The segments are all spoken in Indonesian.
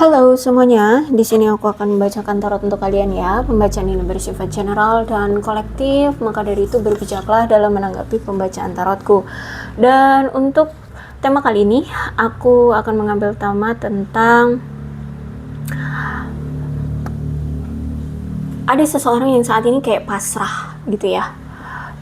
Halo semuanya, di sini aku akan membacakan tarot untuk kalian ya. Pembacaan ini bersifat general dan kolektif, maka dari itu berbijaklah dalam menanggapi pembacaan tarotku. Dan untuk tema kali ini, aku akan mengambil tema tentang ada seseorang yang saat ini kayak pasrah gitu ya.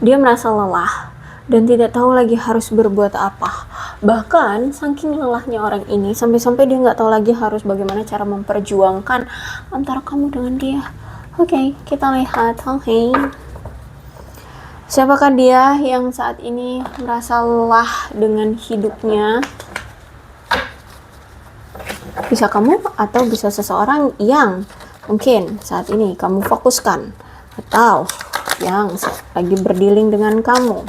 Dia merasa lelah dan tidak tahu lagi harus berbuat apa. Bahkan saking lelahnya orang ini sampai-sampai dia nggak tahu lagi harus bagaimana cara memperjuangkan antara kamu dengan dia. Oke, kita lihat. Oke. Siapakah dia yang saat ini merasa lelah dengan hidupnya? Bisa kamu atau bisa seseorang yang mungkin saat ini kamu fokuskan atau yang lagi berdealing dengan kamu.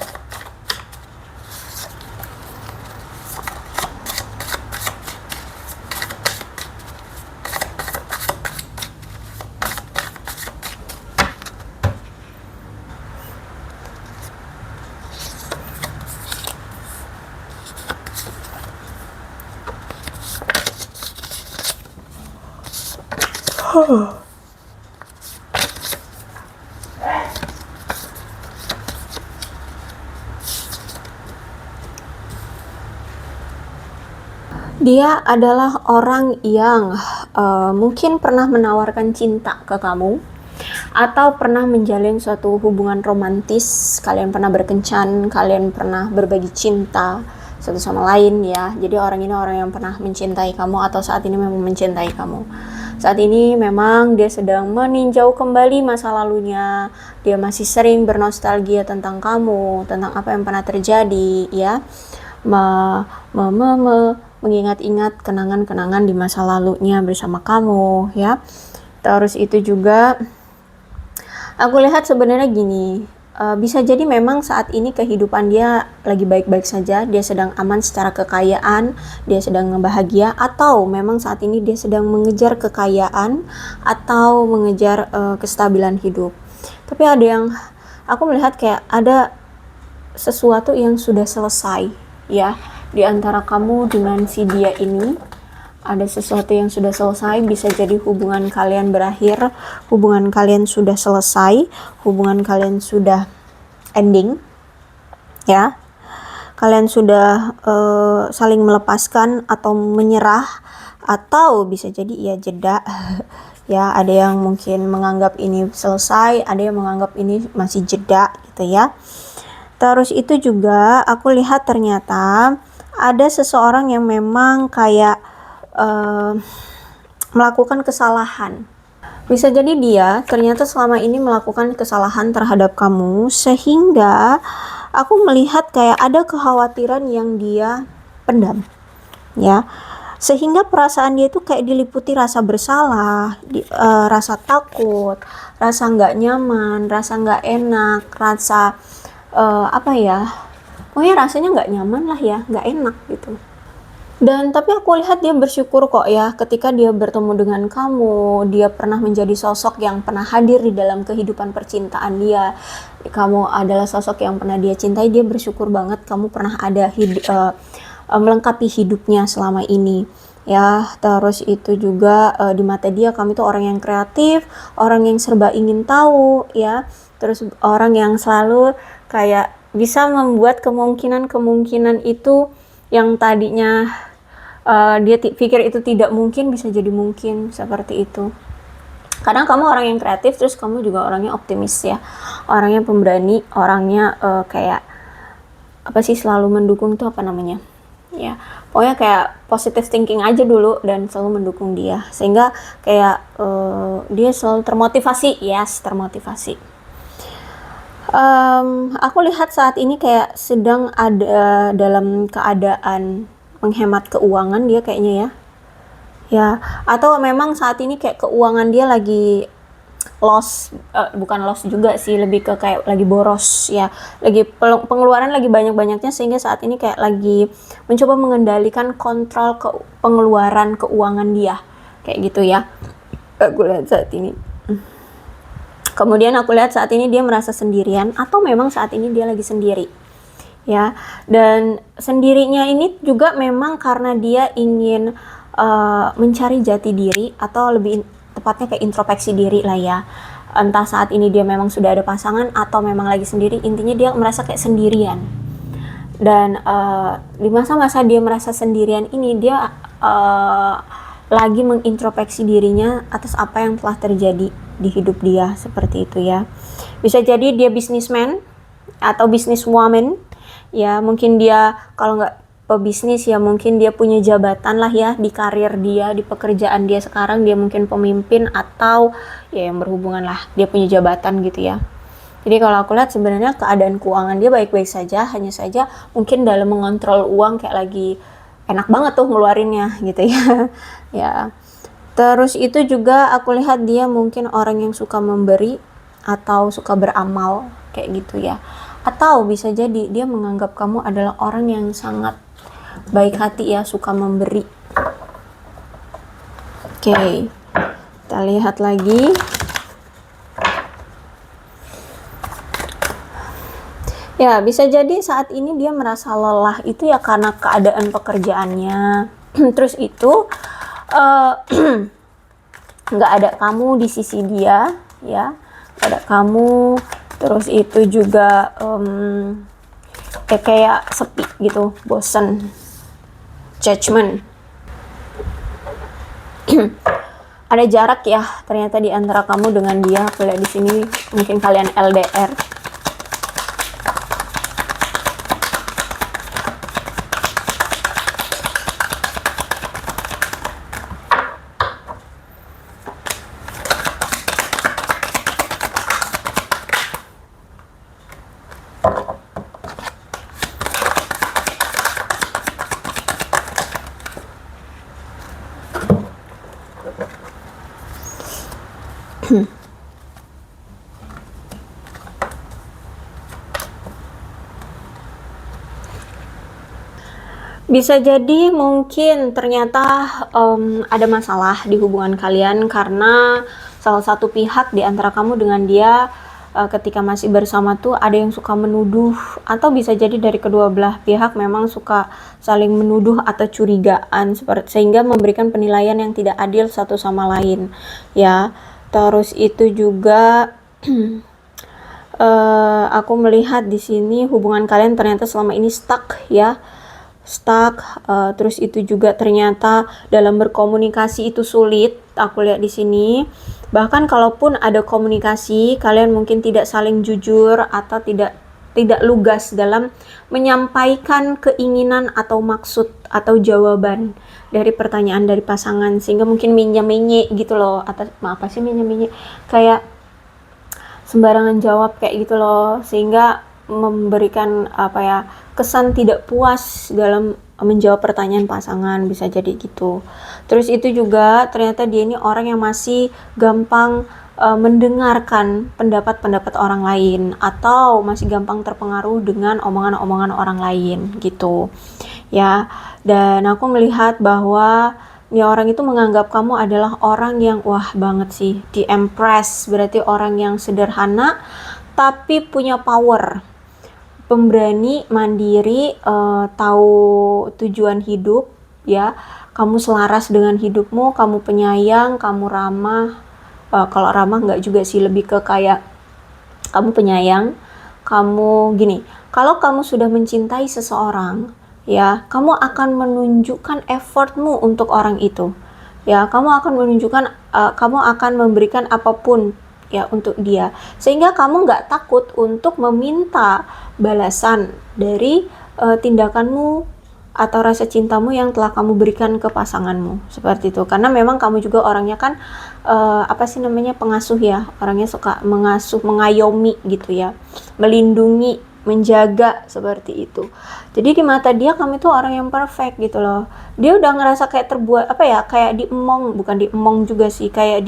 Dia adalah orang yang mungkin pernah menawarkan cinta ke kamu atau pernah menjalin suatu hubungan romantis. Kalian pernah berkencan, kalian pernah berbagi cinta satu sama lain ya. Jadi orang ini orang yang pernah mencintai kamu atau saat ini memang mencintai kamu. Saat ini memang dia sedang meninjau kembali masa lalunya. Dia masih sering bernostalgia tentang kamu, tentang apa yang pernah terjadi ya. Mengingat-ingat kenangan-kenangan di masa lalunya bersama kamu ya. Terus itu juga aku lihat sebenarnya gini, bisa jadi memang saat ini kehidupan dia lagi baik-baik saja, dia sedang aman secara kekayaan, dia sedang bahagia, atau memang saat ini dia sedang mengejar kekayaan atau mengejar kestabilan hidup. Tapi ada yang aku melihat kayak ada sesuatu yang sudah selesai ya. Di antara kamu dengan si dia ini ada sesuatu yang sudah selesai. Bisa jadi hubungan kalian berakhir, hubungan kalian sudah selesai, hubungan kalian sudah ending ya. Kalian sudah saling melepaskan atau menyerah, atau bisa jadi ya jeda ya. Ada yang mungkin menganggap ini selesai, ada yang menganggap ini masih jeda gitu ya. Terus itu juga aku lihat ternyata ada seseorang yang memang kayak melakukan kesalahan. Bisa jadi dia ternyata selama ini melakukan kesalahan terhadap kamu, sehingga aku melihat kayak ada kekhawatiran yang dia pendam ya. Sehingga perasaan dia itu kayak diliputi rasa bersalah, rasa takut, rasa nggak nyaman, rasa nggak enak, rasa apa ya, pokoknya rasanya nggak nyaman lah ya, nggak enak gitu. Dan tapi aku lihat dia bersyukur kok ya, ketika dia bertemu dengan kamu, dia pernah menjadi sosok yang pernah hadir di dalam kehidupan percintaan dia. Kamu adalah sosok yang pernah dia cintai, dia bersyukur banget kamu pernah ada melengkapi hidupnya selama ini ya. Terus itu juga di mata dia kamu itu orang yang kreatif, orang yang serba ingin tahu ya. Terus orang yang selalu kayak bisa membuat kemungkinan-kemungkinan itu yang tadinya dia pikir itu tidak mungkin bisa jadi mungkin, seperti itu. Kadang kamu orang yang kreatif, terus kamu juga orangnya optimis ya, orangnya pemberani, orangnya kayak apa sih, selalu mendukung tuh apa namanya ya, pokoknya kayak positive thinking aja dulu dan selalu mendukung dia, sehingga kayak dia selalu termotivasi. Termotivasi. Aku lihat saat ini kayak sedang ada dalam keadaan menghemat keuangan dia kayaknya ya, atau memang saat ini kayak keuangan dia lagi loss, bukan loss juga sih, lebih ke kayak lagi boros ya, lagi pengeluaran lagi banyak-banyaknya, sehingga saat ini kayak lagi mencoba mengendalikan kontrol pengeluaran keuangan dia kayak gitu ya. Aku lihat saat ini. Kemudian aku lihat saat ini dia merasa sendirian, atau memang saat ini dia lagi sendiri ya. Dan sendirinya ini juga memang karena dia ingin mencari jati diri, atau lebih tepatnya kayak introspeksi diri lah ya. Entah saat ini dia memang sudah ada pasangan atau memang lagi sendiri, intinya dia merasa kayak sendirian. Dan di masa-masa dia merasa sendirian ini, dia lagi mengintrospeksi dirinya atas apa yang telah terjadi di hidup dia, seperti itu ya. Bisa jadi dia businessman atau businesswoman ya, mungkin dia kalau nggak pebisnis ya mungkin dia punya jabatan lah ya di karir dia, di pekerjaan dia sekarang, dia mungkin pemimpin atau ya yang berhubungan lah, dia punya jabatan gitu ya. Jadi kalau aku lihat sebenarnya keadaan keuangan dia baik-baik saja, hanya saja mungkin dalam mengontrol uang kayak lagi enak banget tuh ngeluarinnya gitu ya. Ya. Terus itu juga aku lihat dia mungkin orang yang suka memberi atau suka beramal kayak gitu ya. Atau bisa jadi dia menganggap kamu adalah orang yang sangat baik hati ya, suka memberi. Oke. Kita lihat lagi. Ya, bisa jadi saat ini dia merasa lelah itu ya karena keadaan pekerjaannya. Terus itu nggak ada kamu di sisi dia, ya, nggak ada kamu. Terus itu juga kayak sepi gitu, bosen, judgment. Ada jarak ya ternyata di antara kamu dengan dia. Aku lihat di sini mungkin kalian LDR. Bisa jadi mungkin ternyata ada masalah di hubungan kalian karena salah satu pihak di antara kamu dengan dia ketika masih bersama tuh ada yang suka menuduh, atau bisa jadi dari kedua belah pihak memang suka saling menuduh atau curigaan sehingga memberikan penilaian yang tidak adil satu sama lain ya. Terus itu juga aku melihat di sini hubungan kalian ternyata selama ini stuck ya. Terus itu juga ternyata dalam berkomunikasi itu sulit. Aku lihat di sini bahkan kalaupun ada komunikasi, kalian mungkin tidak saling jujur atau tidak lugas dalam menyampaikan keinginan atau maksud atau jawaban dari pertanyaan dari pasangan, sehingga mungkin minyak-minyak gitu loh, atau apa sih minyak-minyak, kayak sembarangan jawab kayak gitu loh, sehingga memberikan apa ya, kesan tidak puas dalam menjawab pertanyaan pasangan, bisa jadi gitu. Terus itu juga ternyata dia ini orang yang masih gampang mendengarkan pendapat-pendapat orang lain, atau masih gampang terpengaruh dengan omongan-omongan orang lain gitu ya. Dan aku melihat bahwa ya orang itu menganggap kamu adalah orang yang wah banget sih, di impress, berarti orang yang sederhana tapi punya power, pemberani, mandiri, tahu tujuan hidup ya. Kamu selaras dengan hidupmu, kamu penyayang, kamu ramah. Kalau ramah nggak juga sih, lebih ke kayak kamu penyayang, kamu gini, kalau kamu sudah mencintai seseorang ya, kamu akan menunjukkan effortmu untuk orang itu ya. Kamu akan menunjukkan, kamu akan memberikan apapun ya untuk dia, sehingga kamu nggak takut untuk meminta balasan dari tindakanmu atau rasa cintamu yang telah kamu berikan ke pasanganmu, seperti itu. Karena memang kamu juga orangnya kan apa sih namanya, pengasuh ya, orangnya suka mengasuh, mengayomi gitu ya, melindungi, menjaga, seperti itu. Jadi di mata dia kamu itu orang yang perfect gitu loh. Dia udah ngerasa kayak terbuat apa ya, kayak diemong, bukan diemong juga sih, kayak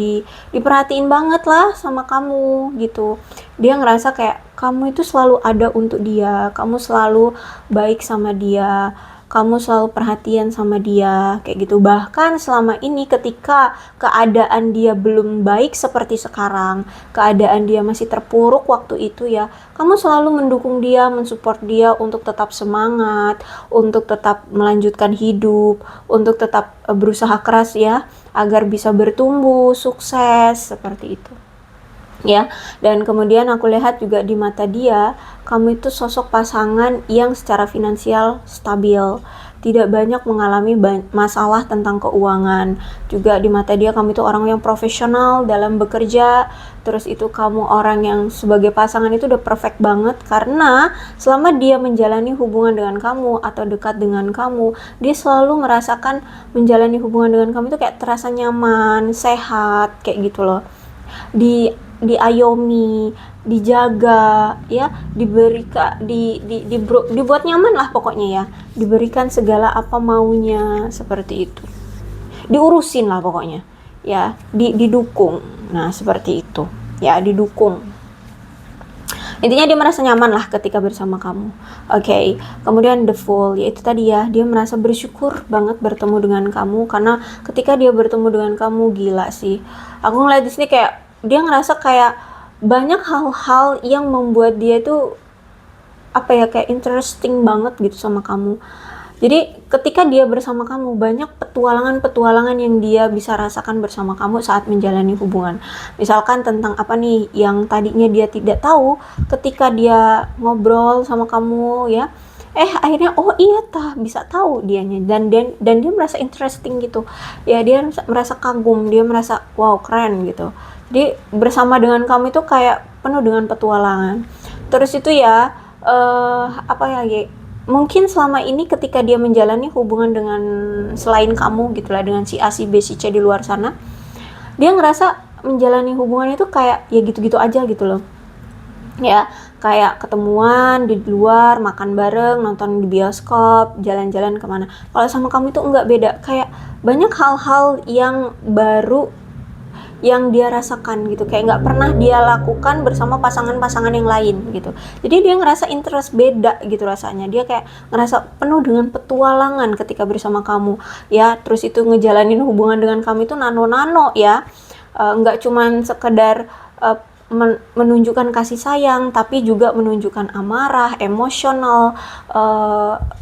diperhatiin banget lah sama kamu gitu. Dia ngerasa kayak kamu itu selalu ada untuk dia, kamu selalu baik sama dia, kamu selalu perhatian sama dia, kayak gitu. Bahkan selama ini ketika keadaan dia belum baik seperti sekarang, keadaan dia masih terpuruk waktu itu ya, kamu selalu mendukung dia, mensupport dia untuk tetap semangat, untuk tetap melanjutkan hidup, untuk tetap berusaha keras ya, agar bisa bertumbuh, sukses, seperti itu. Ya, dan kemudian aku lihat juga di mata dia, kamu itu sosok pasangan yang secara finansial stabil, tidak banyak mengalami masalah tentang keuangan. Juga di mata dia kamu itu orang yang profesional dalam bekerja. Terus itu kamu orang yang sebagai pasangan itu udah perfect banget, karena selama dia menjalani hubungan dengan kamu atau dekat dengan kamu, dia selalu merasakan menjalani hubungan dengan kamu itu kayak terasa nyaman, sehat, kayak gitu loh. Diayomi, dijaga ya, dibuat nyaman lah pokoknya ya, diberikan segala apa maunya, seperti itu, diurusin lah pokoknya ya, didukung. Nah seperti itu ya, didukung. Intinya dia merasa nyaman lah ketika bersama kamu. Oke. Kemudian the Fool, yaitu tadi ya, dia merasa bersyukur banget bertemu dengan kamu, karena ketika dia bertemu dengan kamu, gila sih, aku ngeliat di sini kayak dia ngerasa kayak banyak hal-hal yang membuat dia itu apa ya, kayak interesting banget gitu sama kamu. Jadi ketika dia bersama kamu, banyak petualangan-petualangan yang dia bisa rasakan bersama kamu saat menjalani hubungan. Misalkan tentang apa nih yang tadinya dia tidak tahu, ketika dia ngobrol sama kamu ya, akhirnya oh iya tah, bisa tahu dianya, dan dia merasa interesting gitu ya, dia merasa kagum, dia merasa wow keren gitu. Jadi bersama dengan kamu itu kayak penuh dengan petualangan. Terus itu ya, apa ya, mungkin selama ini ketika dia menjalani hubungan dengan selain kamu gitulah, dengan si A, si B, si C di luar sana, dia ngerasa menjalani hubungan itu kayak ya gitu-gitu aja gitu loh ya, kayak ketemuan di luar, makan bareng, nonton di bioskop, jalan-jalan kemana. Kalau sama kamu itu enggak, beda, kayak banyak hal-hal yang baru yang dia rasakan gitu, kayak nggak pernah dia lakukan bersama pasangan-pasangan yang lain gitu. Jadi dia ngerasa interest beda gitu rasanya, dia kayak ngerasa penuh dengan petualangan ketika bersama kamu ya. Terus itu ngejalanin hubungan dengan kamu itu nano-nano ya, nggak cuman sekedar menunjukkan kasih sayang, tapi juga menunjukkan amarah, emosional,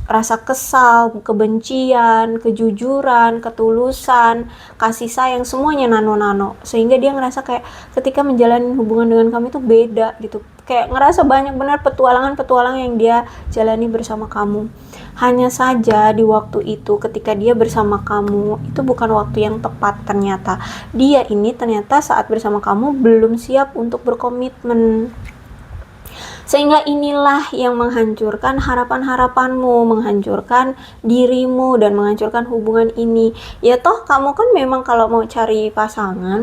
rasa kesal, kebencian, kejujuran, ketulusan, kasih sayang, semuanya nano-nano. Sehingga dia ngerasa kayak ketika menjalani hubungan dengan kamu itu beda gitu, kayak ngerasa banyak benar petualangan-petualangan yang dia jalani bersama kamu. Hanya saja di waktu itu ketika dia bersama kamu itu bukan waktu yang tepat. Ternyata dia ini saat bersama kamu belum siap untuk berkomitmen, sehingga inilah yang menghancurkan harapan-harapanmu, menghancurkan dirimu, dan menghancurkan hubungan ini. Ya toh kamu kan memang kalau mau cari pasangan,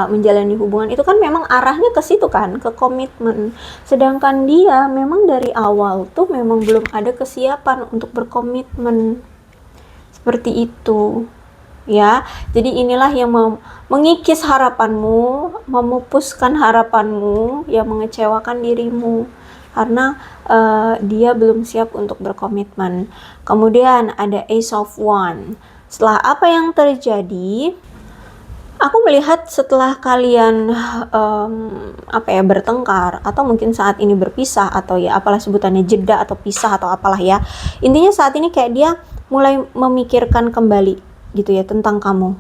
menjalani hubungan itu kan memang arahnya ke situ kan, ke komitmen. Sedangkan dia memang dari awal tuh memang belum ada kesiapan untuk berkomitmen. Seperti itu. Ya, jadi inilah yang mengikis harapanmu, memupuskan harapanmu, yang mengecewakan dirimu, karena dia belum siap untuk berkomitmen. Kemudian ada Ace of Wands. Setelah apa yang terjadi, aku melihat setelah kalian bertengkar, atau mungkin saat ini berpisah, atau ya apalah sebutannya, jeda atau pisah atau apalah ya, intinya saat ini kayak dia mulai memikirkan kembali gitu ya tentang kamu.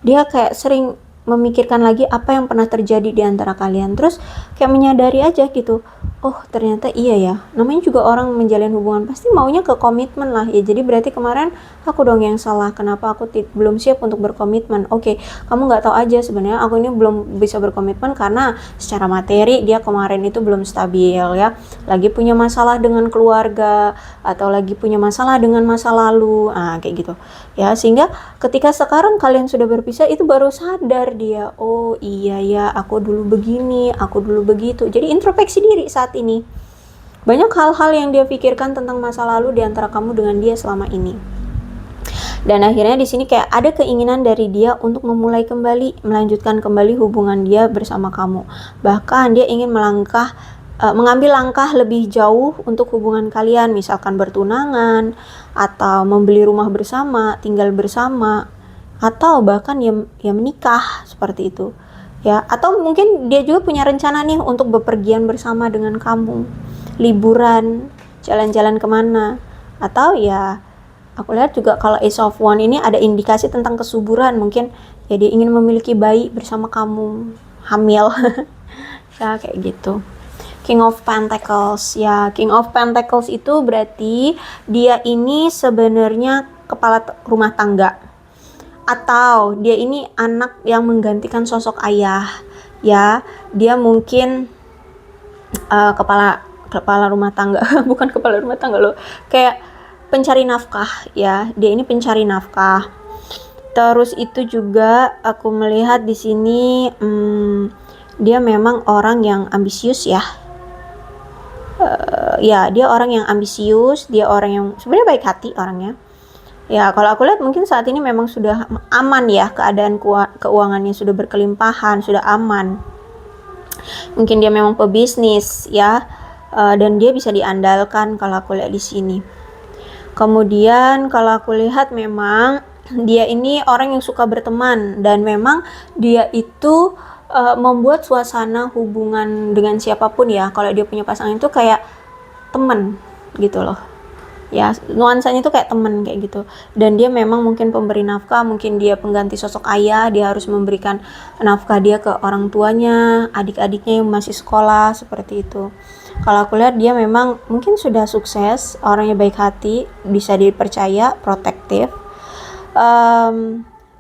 Dia kayak sering memikirkan lagi apa yang pernah terjadi di antara kalian, terus kayak menyadari aja gitu, oh ternyata iya ya, namanya juga orang menjalin hubungan pasti maunya ke komitmen lah ya. Jadi berarti kemarin aku dong yang salah, kenapa aku belum siap untuk berkomitmen. Oke, kamu nggak tahu aja sebenarnya aku ini belum bisa berkomitmen karena secara materi dia kemarin itu belum stabil ya, lagi punya masalah dengan keluarga, atau lagi punya masalah dengan masa lalu, kayak gitu ya. Sehingga ketika sekarang kalian sudah berpisah, itu baru sadar dia, oh iya ya, aku dulu begini, aku dulu begitu. Jadi introspeksi diri saat ini. Banyak hal-hal yang dia pikirkan tentang masa lalu di antara kamu dengan dia selama ini. Dan akhirnya di sini kayak ada keinginan dari dia untuk memulai kembali, melanjutkan kembali hubungan dia bersama kamu. Bahkan dia ingin melangkah mengambil langkah lebih jauh untuk hubungan kalian, misalkan bertunangan atau membeli rumah bersama, tinggal bersama, atau bahkan ya menikah seperti itu ya. Atau mungkin dia juga punya rencana nih untuk bepergian bersama dengan kamu, liburan, jalan-jalan kemana. Atau ya aku lihat juga kalau Ace of Wands ini ada indikasi tentang kesuburan, mungkin ya dia ingin memiliki bayi bersama kamu, hamil. Ya kayak gitu. King of Pentacles ya, King of Pentacles itu berarti dia ini sebenarnya kepala rumah tangga, atau dia ini anak yang menggantikan sosok ayah ya. Dia mungkin kepala rumah tangga bukan kepala rumah tangga loh, kayak pencari nafkah ya. Dia ini pencari nafkah. Terus itu juga aku melihat di sini dia memang orang yang ambisius ya. Ya dia orang yang ambisius, dia orang yang sebenarnya baik hati orangnya. Ya kalau aku lihat mungkin saat ini memang sudah aman ya, keadaan keuangannya sudah berkelimpahan, sudah aman. Mungkin dia memang pebisnis ya, dan dia bisa diandalkan kalau aku lihat di sini. Kemudian kalau aku lihat memang dia ini orang yang suka berteman, dan memang dia itu membuat suasana hubungan dengan siapapun ya, kalau dia punya pasangan itu kayak teman gitu loh ya, nuansanya itu kayak teman kayak gitu. Dan dia memang mungkin pemberi nafkah, mungkin dia pengganti sosok ayah, dia harus memberikan nafkah dia ke orang tuanya, adik-adiknya yang masih sekolah seperti itu. Kalau aku lihat dia memang mungkin sudah sukses, orangnya baik hati, bisa dipercaya, protektif.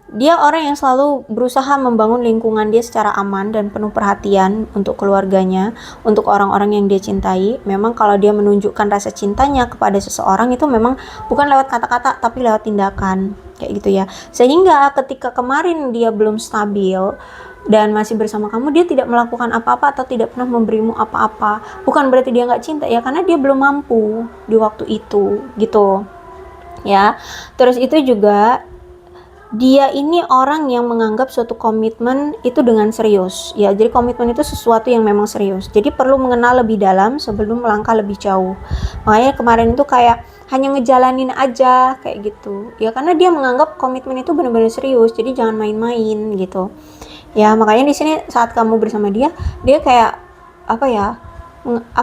Dia orang yang selalu berusaha membangun lingkungan dia secara aman dan penuh perhatian untuk keluarganya, untuk orang-orang yang dia cintai. Memang kalau dia menunjukkan rasa cintanya kepada seseorang itu memang bukan lewat kata-kata tapi lewat tindakan kayak gitu ya. Sehingga ketika kemarin dia belum stabil dan masih bersama kamu, dia tidak melakukan apa-apa atau tidak pernah memberimu apa-apa. Bukan berarti dia nggak cinta ya, karena dia belum mampu di waktu itu gitu ya. Terus itu juga dia ini orang yang menganggap suatu komitmen itu dengan serius ya. Jadi komitmen itu sesuatu yang memang serius, jadi perlu mengenal lebih dalam sebelum melangkah lebih jauh. Makanya kemarin itu kayak hanya ngejalanin aja kayak gitu ya, karena dia menganggap komitmen itu benar-benar serius, jadi jangan main-main gitu ya. Makanya di sini saat kamu bersama dia, dia kayak apa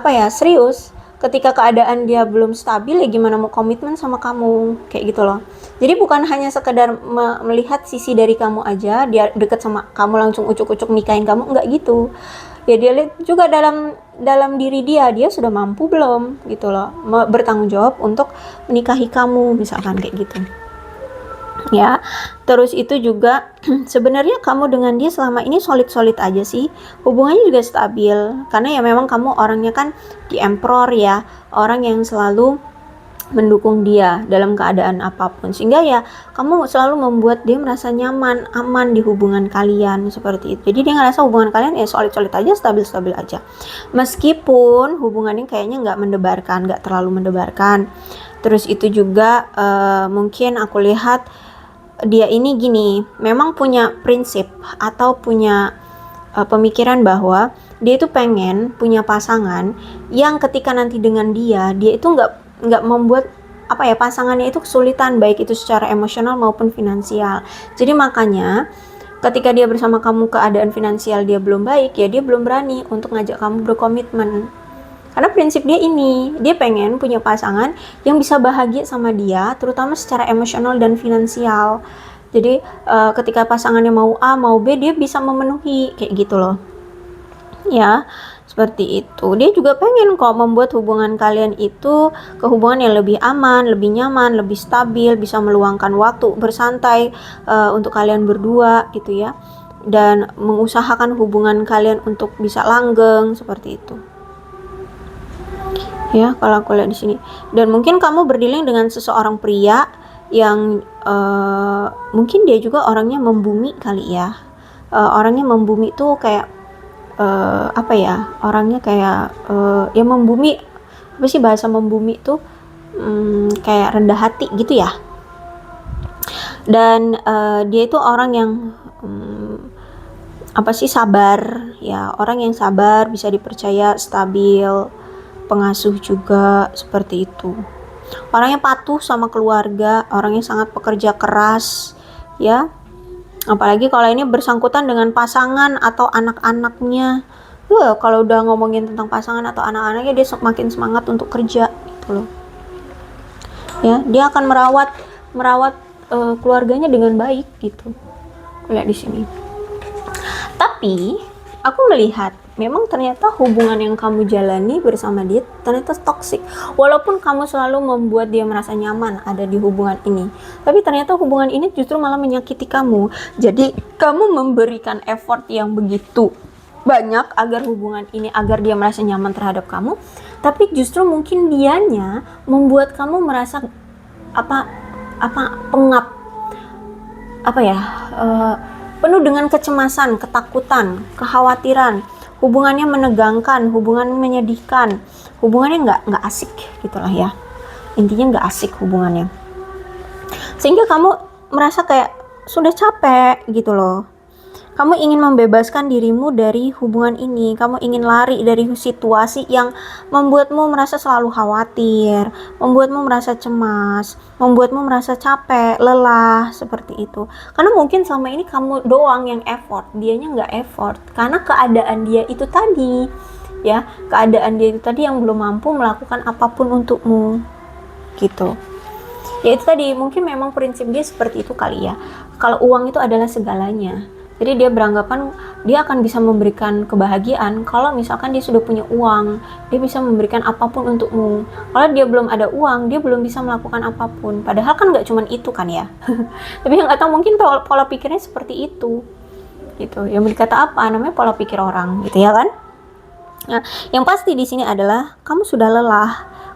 ya serius. Ketika keadaan dia belum stabil ya gimana mau komitmen sama kamu kayak gitu loh. Jadi bukan hanya sekedar melihat sisi dari kamu aja, dia deket sama kamu langsung ucuk-ucuk nikahin kamu, enggak gitu ya. Dia lihat juga dalam diri dia sudah mampu belum gitu loh, bertanggung jawab untuk menikahi kamu misalkan kayak gitu ya. Terus itu juga sebenarnya kamu dengan dia selama ini solid-solid aja sih, hubungannya juga stabil, karena ya memang kamu orangnya kan di Emperor ya, orang yang selalu mendukung dia dalam keadaan apapun, sehingga ya kamu selalu membuat dia merasa nyaman, aman di hubungan kalian seperti itu. Jadi dia ngerasa hubungan kalian ya solid-solid aja, stabil-stabil aja, meskipun hubungannya kayaknya nggak terlalu mendebarkan. Terus itu juga mungkin aku lihat dia ini gini, memang punya prinsip atau punya pemikiran bahwa dia itu pengen punya pasangan yang ketika nanti dengan dia itu nggak membuat pasangannya itu kesulitan, baik itu secara emosional maupun finansial. Jadi makanya ketika dia bersama kamu keadaan finansial dia belum baik ya, dia belum berani untuk ngajak kamu berkomitmen. Karena prinsip dia ini, dia pengen punya pasangan yang bisa bahagia sama dia, terutama secara emosional dan finansial. Jadi ketika pasangannya mau A, mau B, dia bisa memenuhi kayak gitu loh. Ya, seperti itu. Dia juga pengen kok membuat hubungan kalian itu ke hubungan yang lebih aman, lebih nyaman, lebih stabil, bisa meluangkan waktu bersantai untuk kalian berdua gitu ya. Dan mengusahakan hubungan kalian untuk bisa langgeng seperti itu. Ya, kalau aku lihat di sini. Dan mungkin kamu berdealing dengan seseorang pria yang mungkin dia juga orangnya membumi kali ya. Orangnya membumi tuh kayak orangnya kayak yang membumi, apa sih bahasa membumi tuh, kayak rendah hati gitu ya. Dan dia itu orang yang apa sih, sabar ya, orang yang sabar, bisa dipercaya, stabil, pengasuh juga, seperti itu. Orangnya patuh sama keluarga, orangnya sangat pekerja keras ya. Apalagi kalau ini bersangkutan dengan pasangan atau anak-anaknya. Kalau udah ngomongin tentang pasangan atau anak-anaknya, dia makin semangat untuk kerja gitu loh. Ya, dia akan merawat keluarganya dengan baik gitu. Lihat di sini. Tapi aku melihat memang ternyata hubungan yang kamu jalani bersama dia ternyata toksik. Walaupun kamu selalu membuat dia merasa nyaman ada di hubungan ini, tapi ternyata hubungan ini justru malah menyakiti kamu. Jadi kamu memberikan effort yang begitu banyak agar hubungan ini, agar dia merasa nyaman terhadap kamu, tapi justru mungkin dianya membuat kamu merasa pengap, penuh dengan kecemasan, ketakutan, kekhawatiran. Hubungannya menegangkan, hubungannya menyedihkan, hubungannya nggak asik gitulah ya. Intinya nggak asik hubungannya. Sehingga kamu merasa kayak sudah capek gitu loh. Kamu ingin membebaskan dirimu dari hubungan ini. Kamu ingin lari dari situasi yang membuatmu merasa selalu khawatir, membuatmu merasa cemas, membuatmu merasa capek, lelah, seperti itu. Karena mungkin selama ini kamu doang yang effort, dianya nggak effort. Karena keadaan dia itu tadi, ya, keadaan dia itu tadi yang belum mampu melakukan apapun untukmu, gitu. Ya itu tadi, mungkin memang prinsip dia seperti itu kali ya. Kalau uang itu adalah segalanya. Jadi dia beranggapan dia akan bisa memberikan kebahagiaan kalau misalkan dia sudah punya uang, dia bisa memberikan apapun untukmu. Kalau dia belum ada uang, dia belum bisa melakukan apapun. Padahal kan nggak cuman itu kan ya. Tapi yang nggak tahu mungkin pola pikirnya seperti itu, gitu. Yang berkata apa? Namanya pola pikir orang, gitu ya kan? Nah, yang pasti di sini adalah kamu sudah lelah,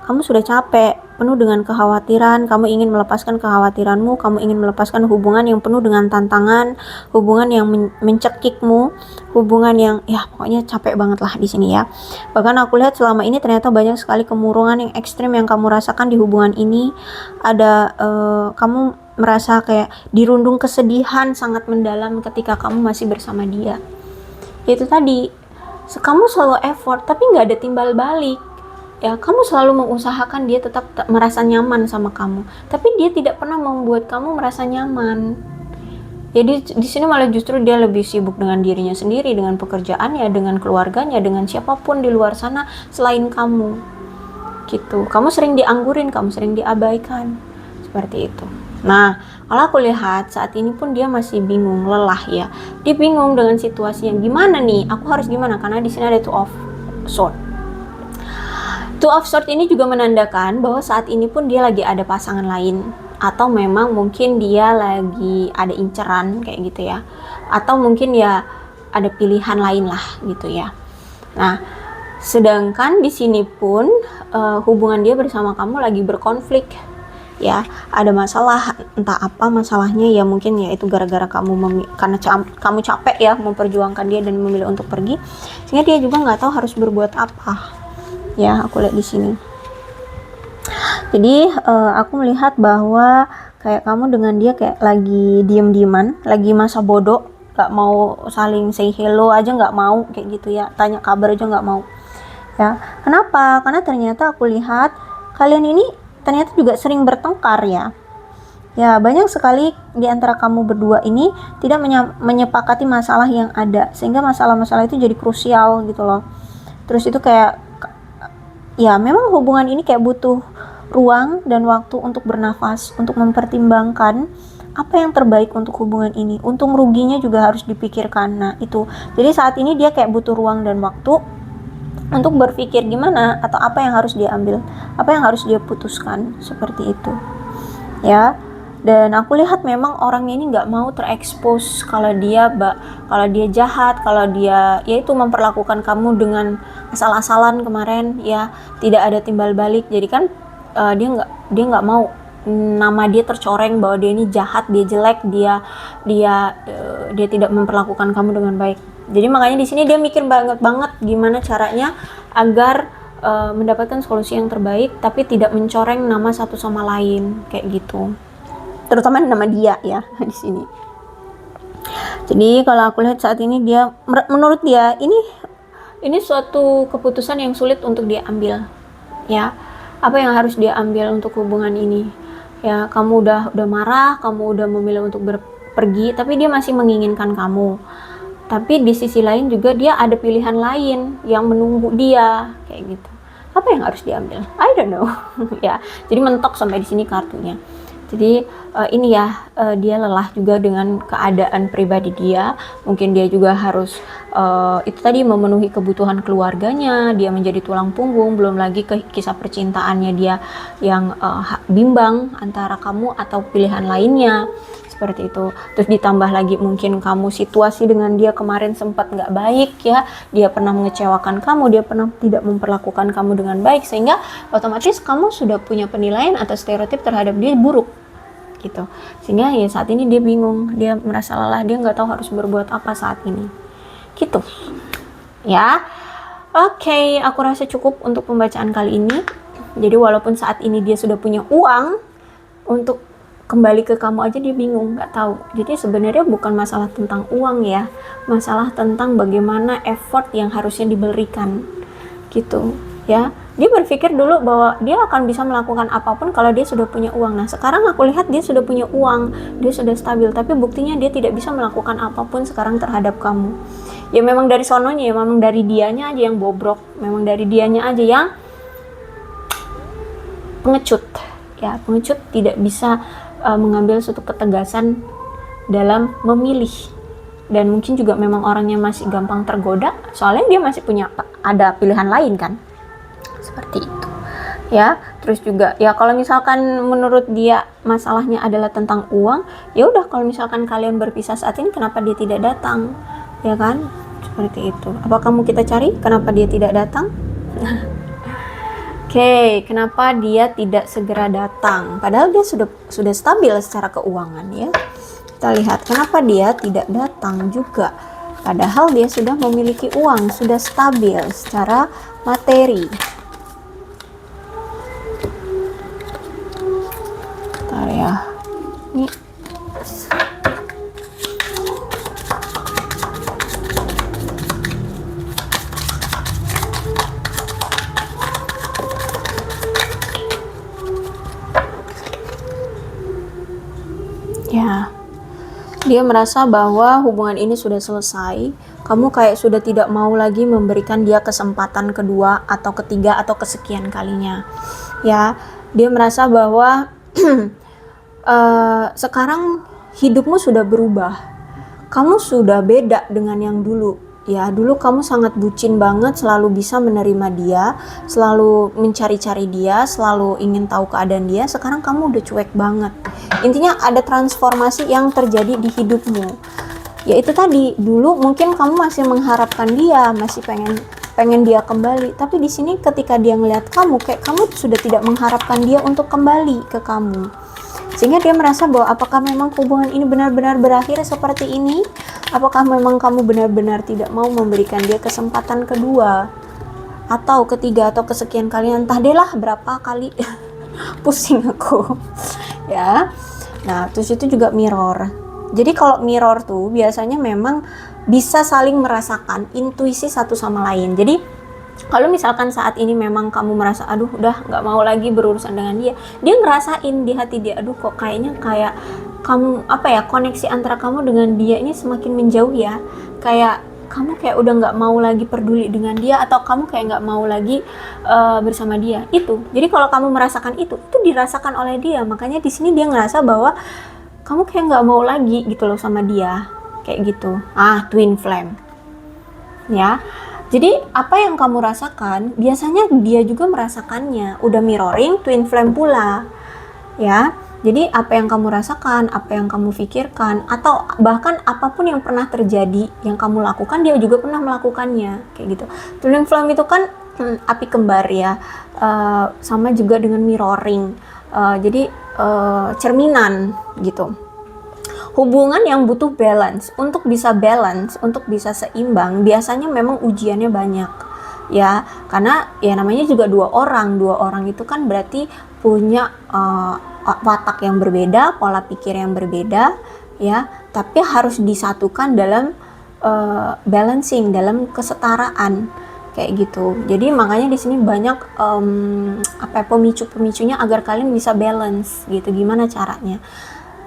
kamu sudah capek, penuh dengan kekhawatiran, kamu ingin melepaskan kekhawatiranmu, kamu ingin melepaskan hubungan yang penuh dengan tantangan, hubungan yang mencekikmu, hubungan yang ya pokoknya capek banget lah di sini ya. Bahkan aku lihat selama ini ternyata banyak sekali kemurungan yang ekstrim yang kamu rasakan di hubungan ini. Ada kamu merasa kayak dirundung kesedihan sangat mendalam ketika kamu masih bersama dia. Itu tadi, kamu selalu effort tapi nggak ada timbal balik. Ya, kamu selalu mengusahakan dia tetap merasa nyaman sama kamu, tapi dia tidak pernah membuat kamu merasa nyaman. Jadi di sini malah justru dia lebih sibuk dengan dirinya sendiri, dengan pekerjaannya, dengan keluarganya, dengan siapapun di luar sana selain kamu. Gitu. Kamu sering dianggurin, kamu sering diabaikan. Seperti itu. Nah, kalau aku lihat saat ini pun dia masih bingung, lelah ya. Dia bingung dengan situasi yang gimana nih? Aku harus gimana? Karena di sini ada Two of Swords. Two of Swords ini juga menandakan bahwa saat ini pun dia lagi ada pasangan lain, atau memang mungkin dia lagi ada inceran kayak gitu ya, atau mungkin ya ada pilihan lain lah gitu ya. Nah, sedangkan di sini pun hubungan dia bersama kamu lagi berkonflik ya, ada masalah, entah apa masalahnya ya, mungkin ya itu gara-gara kamu karena kamu capek ya memperjuangkan dia dan memilih untuk pergi, sehingga dia juga nggak tahu harus berbuat apa. Ya, aku lihat di sini. Jadi aku melihat bahwa kayak kamu dengan dia kayak lagi diem-dieman, lagi masa bodoh, gak mau saling say hello aja gak mau kayak gitu ya, tanya kabar aja gak mau. Ya, kenapa? Karena ternyata aku lihat kalian ini ternyata juga sering bertengkar ya. Ya, banyak sekali di antara kamu berdua ini tidak menyepakati masalah yang ada, sehingga masalah-masalah itu jadi krusial gitu loh. Terus itu kayak ya memang hubungan ini kayak butuh ruang dan waktu untuk bernafas, untuk mempertimbangkan apa yang terbaik untuk hubungan ini. Untung ruginya juga harus dipikirkan. Nah itu, jadi saat ini dia kayak butuh ruang dan waktu untuk berpikir gimana atau apa yang harus dia ambil, apa yang harus dia putuskan, seperti itu ya. Dan aku lihat memang orangnya ini nggak mau terekspos kalau dia jahat, kalau dia yaitu memperlakukan kamu dengan asal-asalan kemarin ya, tidak ada timbal balik. Jadi kan dia nggak mau nama dia tercoreng bahwa dia ini jahat, dia jelek, dia tidak memperlakukan kamu dengan baik. Jadi makanya di sini dia mikir banget gimana caranya agar mendapatkan solusi yang terbaik tapi tidak mencoreng nama satu sama lain kayak gitu. Terutama nama dia ya di sini. Jadi kalau aku lihat saat ini dia, menurut dia ini suatu keputusan yang sulit untuk dia ambil, ya. Apa yang harus dia ambil untuk hubungan ini? Ya, kamu udah marah, kamu udah memilih untuk pergi, tapi dia masih menginginkan kamu. Tapi di sisi lain juga dia ada pilihan lain yang menunggu dia, kayak gitu. Apa yang harus diambil? I don't know. Ya, jadi mentok sampai di sini kartunya. Jadi ini ya, dia lelah juga dengan keadaan pribadi dia. Mungkin dia juga harus itu tadi memenuhi kebutuhan keluarganya, dia menjadi tulang punggung, belum lagi ke kisah percintaannya dia yang bimbang antara kamu atau pilihan lainnya, seperti itu. Terus ditambah lagi mungkin kamu situasi dengan dia kemarin sempat nggak baik ya, dia pernah mengecewakan kamu, dia pernah tidak memperlakukan kamu dengan baik, sehingga otomatis kamu sudah punya penilaian atau stereotip terhadap dia buruk gitu. Sehingga ya saat ini dia bingung, dia merasa lelah, dia nggak tahu harus berbuat apa saat ini gitu ya. Oke, aku rasa cukup untuk pembacaan kali ini. Jadi walaupun saat ini dia sudah punya uang untuk kembali ke kamu aja dia bingung, nggak tahu. Jadi sebenarnya bukan masalah tentang uang ya, masalah tentang bagaimana effort yang harusnya diberikan gitu ya. Dia berpikir dulu bahwa dia akan bisa melakukan apapun kalau dia sudah punya uang. Nah sekarang aku lihat dia sudah punya uang, dia sudah stabil, tapi buktinya dia tidak bisa melakukan apapun sekarang terhadap kamu. Ya memang dari sononya, ya memang dari dianya aja yang bobrok, memang dari dianya aja yang pengecut ya, pengecut, tidak bisa mengambil suatu ketegasan dalam memilih. Dan mungkin juga memang orangnya masih gampang tergoda, soalnya dia masih punya ada pilihan lain kan, seperti itu ya. Terus juga ya kalau misalkan menurut dia masalahnya adalah tentang uang, ya udah, kalau misalkan kalian berpisah saat ini, kenapa dia tidak datang, ya kan, seperti itu. Apa kamu kita cari kenapa dia tidak datang? Oke, kenapa dia tidak segera datang? Padahal dia sudah stabil secara keuangan ya. Kita lihat kenapa dia tidak datang juga. Padahal dia sudah memiliki uang, sudah stabil secara materi. Bentar ya. Ini ya, dia merasa bahwa hubungan ini sudah selesai. Kamu kayak sudah tidak mau lagi memberikan dia kesempatan kedua atau ketiga atau kesekian kalinya. Ya, dia merasa bahwa sekarang hidupmu sudah berubah. Kamu sudah beda dengan yang dulu. Ya, dulu kamu sangat bucin banget, selalu bisa menerima dia, selalu mencari-cari dia, selalu ingin tahu keadaan dia. Sekarang kamu udah cuek banget. Intinya ada transformasi yang terjadi di hidupmu. Ya itu tadi, dulu mungkin kamu masih mengharapkan dia, masih pengen dia kembali. Tapi di sini ketika dia ngeliat kamu, kayak kamu sudah tidak mengharapkan dia untuk kembali ke kamu. Sehingga dia merasa bahwa apakah memang hubungan ini benar-benar berakhir seperti ini? Apakah memang kamu benar-benar tidak mau memberikan dia kesempatan kedua atau ketiga atau kesekian kalian, entah deh lah berapa kali. Pusing aku ya. Nah terus itu juga mirror. Jadi kalau mirror tuh biasanya memang bisa saling merasakan intuisi satu sama lain. Jadi kalau misalkan saat ini memang kamu merasa aduh udah nggak mau lagi berurusan dengan dia, dia ngerasain di hati dia, aduh kok kayaknya kayak kamu apa ya, koneksi antara kamu dengan dia ini semakin menjauh ya, kayak kamu kayak udah nggak mau lagi peduli dengan dia, atau kamu kayak nggak mau lagi bersama dia. Itu jadi kalau kamu merasakan itu dirasakan oleh dia. Makanya di sini dia ngerasa bahwa kamu kayak nggak mau lagi gitu loh sama dia, kayak gitu. Twin flame ya. Jadi apa yang kamu rasakan biasanya dia juga merasakannya, udah mirroring twin flame pula ya. Jadi apa yang kamu rasakan, apa yang kamu pikirkan, atau bahkan apapun yang pernah terjadi yang kamu lakukan, dia juga pernah melakukannya, kayak gitu. Twin flame itu kan api kembar ya, sama juga dengan mirroring, jadi cerminan gitu. Hubungan yang butuh balance, untuk bisa seimbang, biasanya memang ujiannya banyak ya, karena ya namanya juga dua orang itu kan berarti punya watak yang berbeda, pola pikir yang berbeda ya, tapi harus disatukan dalam balancing, dalam kesetaraan kayak gitu. Jadi makanya di sini banyak pemicu-pemicunya agar kalian bisa balance gitu. Gimana caranya?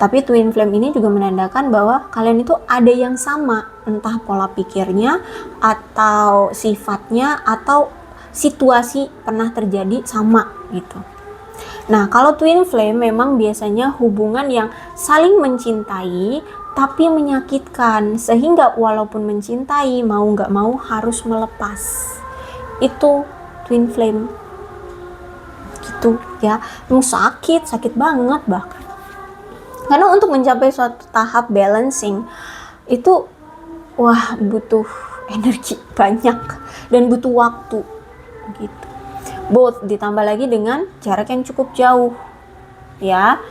Tapi twin flame ini juga menandakan bahwa kalian itu ada yang sama, entah pola pikirnya atau sifatnya atau situasi pernah terjadi sama gitu. Nah, kalau twin flame memang biasanya hubungan yang saling mencintai tapi menyakitkan, sehingga walaupun mencintai mau nggak mau harus melepas. Itu twin flame gitu ya. Sakit banget bahkan. Karena untuk mencapai suatu tahap balancing itu butuh energi banyak dan butuh waktu gitu. Both ditambah lagi dengan jarak yang cukup jauh ya.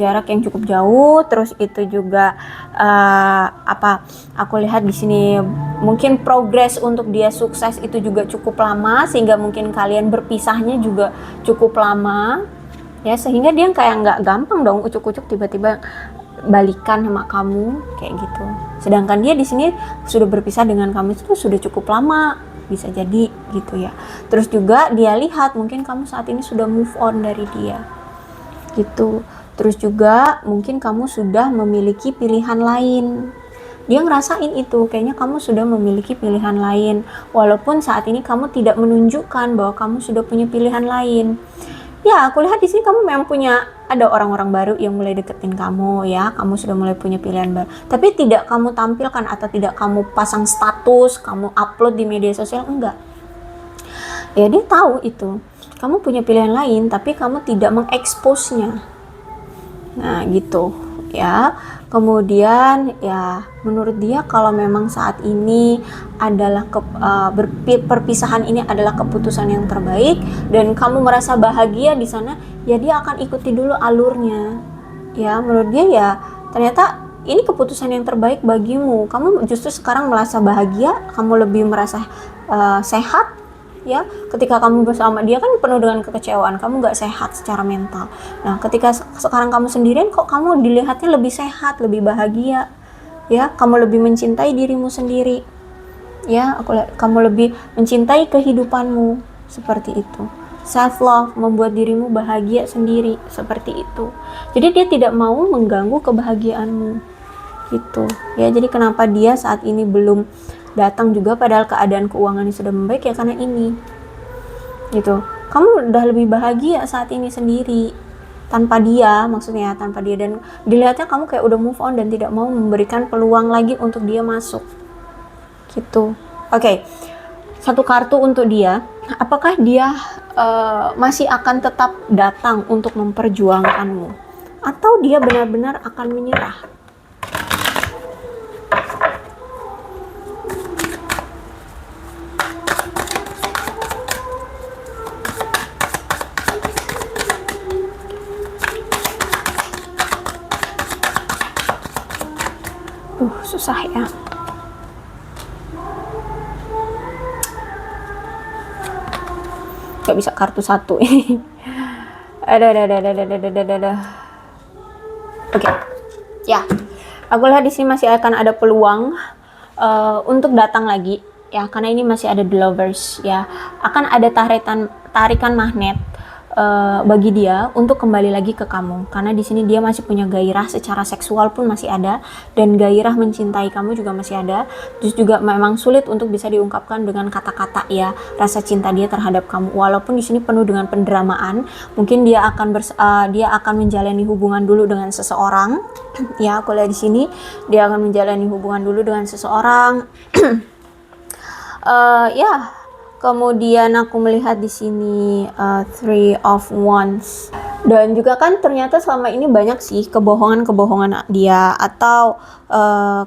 Jarak yang cukup jauh, terus itu juga aku lihat di sini mungkin progres untuk dia sukses itu juga cukup lama, sehingga mungkin kalian berpisahnya juga cukup lama. Ya, sehingga dia kayak nggak gampang dong ucuk-ucuk tiba-tiba balikan sama kamu kayak gitu. Sedangkan dia di sini sudah berpisah dengan kamu itu sudah cukup lama, bisa jadi gitu ya. Terus juga dia lihat mungkin kamu saat ini sudah move on dari dia gitu. Terus juga mungkin kamu sudah memiliki pilihan lain. Dia ngerasain itu, kayaknya kamu sudah memiliki pilihan lain, walaupun saat ini kamu tidak menunjukkan bahwa kamu sudah punya pilihan lain. Ya, aku lihat di sini kamu memang ada orang-orang baru yang mulai deketin kamu ya. Kamu sudah mulai punya pilihan baru. Tapi tidak kamu tampilkan atau tidak kamu pasang status, kamu upload di media sosial, enggak. Ya, dia tahu itu. Kamu punya pilihan lain, tapi kamu tidak mengekspos-nya. Nah, gitu ya. Kemudian ya, menurut dia kalau memang saat ini adalah perpisahan ini adalah keputusan yang terbaik dan kamu merasa bahagia di sana, ya dia akan ikuti dulu alurnya. Ya, menurut dia ya ternyata ini keputusan yang terbaik bagimu. Kamu justru sekarang merasa bahagia, kamu lebih merasa sehat. Ya, ketika kamu bersama dia kan penuh dengan kekecewaan, kamu nggak sehat secara mental. Nah, ketika sekarang kamu sendirian, kok kamu dilihatnya lebih sehat, lebih bahagia, ya, kamu lebih mencintai dirimu sendiri, ya, kamu lebih mencintai kehidupanmu, seperti itu. Self love, membuat dirimu bahagia sendiri, seperti itu. Jadi dia tidak mau mengganggu kebahagiaanmu, gitu. Ya, jadi kenapa dia saat ini belum datang juga padahal keadaan keuangannya sudah membaik ya karena ini gitu. Kamu udah lebih bahagia saat ini sendiri tanpa dia, maksudnya tanpa dia, dan dilihatnya kamu kayak udah move on dan tidak mau memberikan peluang lagi untuk dia masuk gitu. Oke. Satu kartu untuk dia, apakah dia masih akan tetap datang untuk memperjuangkanmu atau dia benar-benar akan menyerah? Susah ya. Gak bisa kartu satu. ada. Oke. Ya. Aku lihat di sini masih akan ada peluang untuk datang lagi ya, karena ini masih ada the lovers ya. Akan ada tarikan magnet bagi dia untuk kembali lagi ke kamu, karena di sini dia masih punya gairah secara seksual pun masih ada, dan gairah mencintai kamu juga masih ada. Terus juga memang sulit untuk bisa diungkapkan dengan kata-kata ya, rasa cinta dia terhadap kamu, walaupun di sini penuh dengan pendramaan. Mungkin dia akan menjalani hubungan dulu dengan seseorang ya. Aku lihat di sini dia akan menjalani hubungan dulu dengan seseorang. Ya. Kemudian aku melihat di sini Three of Wands, dan juga kan ternyata selama ini banyak sih kebohongan dia atau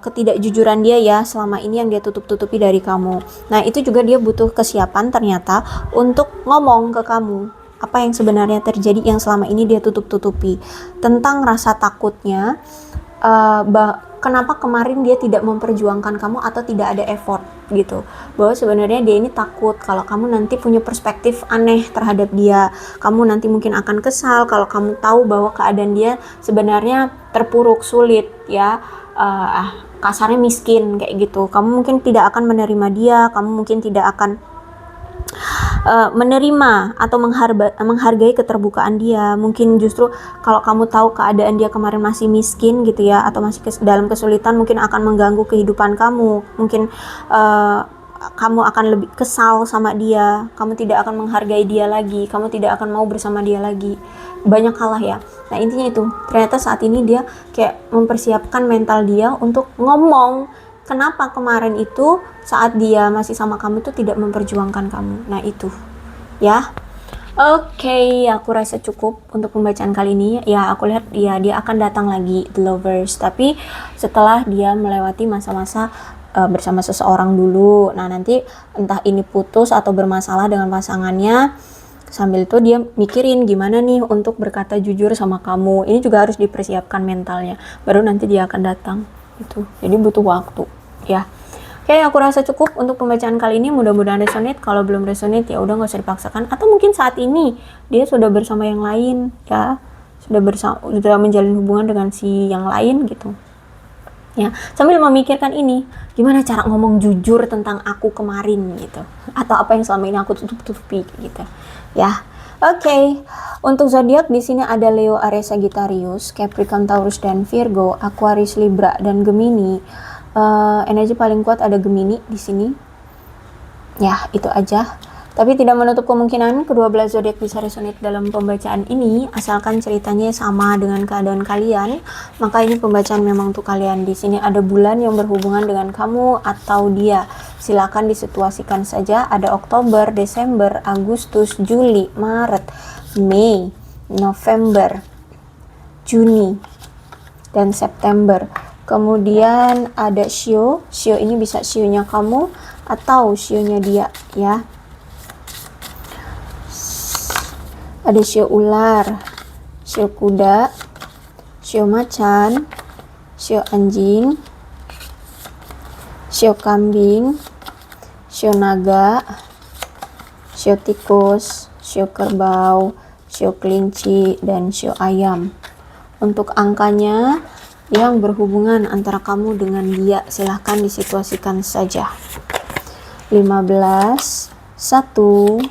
ketidakjujuran dia ya selama ini yang dia tutup-tutupi dari kamu. Nah, itu juga dia butuh kesiapan ternyata untuk ngomong ke kamu apa yang sebenarnya terjadi yang selama ini dia tutup-tutupi, tentang rasa takutnya kenapa kemarin dia tidak memperjuangkan kamu atau tidak ada effort gitu, bahwa sebenarnya dia ini takut kalau kamu nanti punya perspektif aneh terhadap dia, kamu nanti mungkin akan kesal kalau kamu tahu bahwa keadaan dia sebenarnya terpuruk, sulit ya, kasarnya miskin kayak gitu. Kamu mungkin tidak akan menerima dia, kamu mungkin tidak akan menerima atau menghargai keterbukaan dia. Mungkin justru kalau kamu tahu keadaan dia kemarin masih miskin gitu ya, atau masih dalam kesulitan, mungkin akan mengganggu kehidupan kamu. Mungkin kamu akan lebih kesal sama dia, kamu tidak akan menghargai dia lagi, kamu tidak akan mau bersama dia lagi. Banyak hal lah ya. Nah intinya itu, ternyata saat ini dia kayak mempersiapkan mental dia untuk ngomong kenapa kemarin itu saat dia masih sama kamu tuh tidak memperjuangkan kamu. Nah itu ya. Oke, aku rasa cukup untuk pembacaan kali ini. Ya, aku lihat ya dia akan datang lagi, The Lovers. Tapi setelah dia melewati masa-masa bersama seseorang dulu. Nah, nanti entah ini putus atau bermasalah dengan pasangannya. Sambil itu dia mikirin gimana nih untuk berkata jujur sama kamu. Ini juga harus dipersiapkan mentalnya. Baru nanti dia akan datang. Gitu. Jadi butuh waktu, ya. Oke, aku rasa cukup untuk pembacaan kali ini. Mudah-mudahan resonate. Kalau belum resonate ya udah nggak usah dipaksakan. Atau mungkin saat ini dia sudah bersama yang lain, ya, sudah menjalin hubungan dengan si yang lain gitu. Ya, sambil memikirkan ini, gimana cara ngomong jujur tentang aku kemarin gitu, atau apa yang selama ini aku tutup-tutupi gitu. Ya. Oke, untuk zodiak di sini ada Leo, Aries, Sagittarius, Capricorn, Taurus dan Virgo, Aquarius, Libra dan Gemini. Energi paling kuat ada Gemini di sini. Ya, itu aja. Tapi tidak menutup kemungkinan kedua belah zodiak bisa resonate dalam pembacaan ini, asalkan ceritanya sama dengan keadaan kalian. Maka ini pembacaan memang untuk kalian. Di sini ada bulan yang berhubungan dengan kamu atau dia. Silakan disituasikan saja. Ada Oktober, Desember, Agustus, Juli, Maret, Mei, November, Juni, dan September. Kemudian ada shio. Shio ini bisa shio-nya kamu atau shio-nya dia, ya. Ada shio ular, shio kuda, shio macan, shio anjing, shio kambing, shio naga, shio tikus, shio kerbau, shio kelinci, dan shio ayam. Untuk angkanya yang berhubungan antara kamu dengan dia, silahkan disituasikan saja. 15, 1,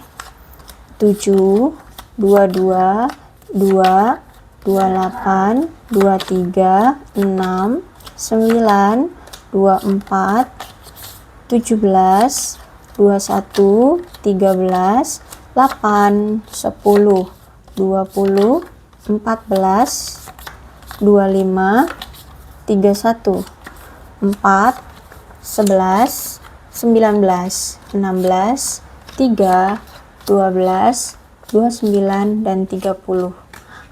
7, 22, 2, 28, 23, 6, 9, 24, 17, 21, 13, 8, 10, 20, 14, 25, 31, 4, 11, 19, 16, 3, 12, 29, dan 30.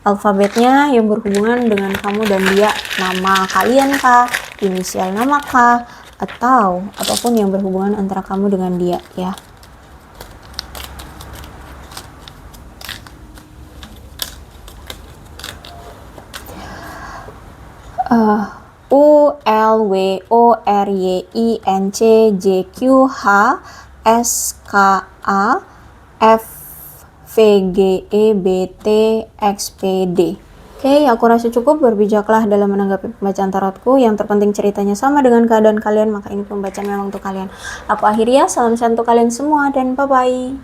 Alfabetnya yang berhubungan dengan kamu dan dia, nama kalian kah, inisial nama kah, atau apapun yang berhubungan antara kamu dengan dia, ya. U, L, W, O, R, Y, I, N, C, J, Q, H, S, K, A, F, V, G, E, B, T, X, P, D. Oke, aku rasa cukup. Berbijaklah dalam menanggapi pembacaan tarotku. Yang terpenting ceritanya sama dengan keadaan kalian, maka ini pembacaan memang untuk kalian. Aku akhiri ya. Salam sehat untuk kalian semua dan bye-bye.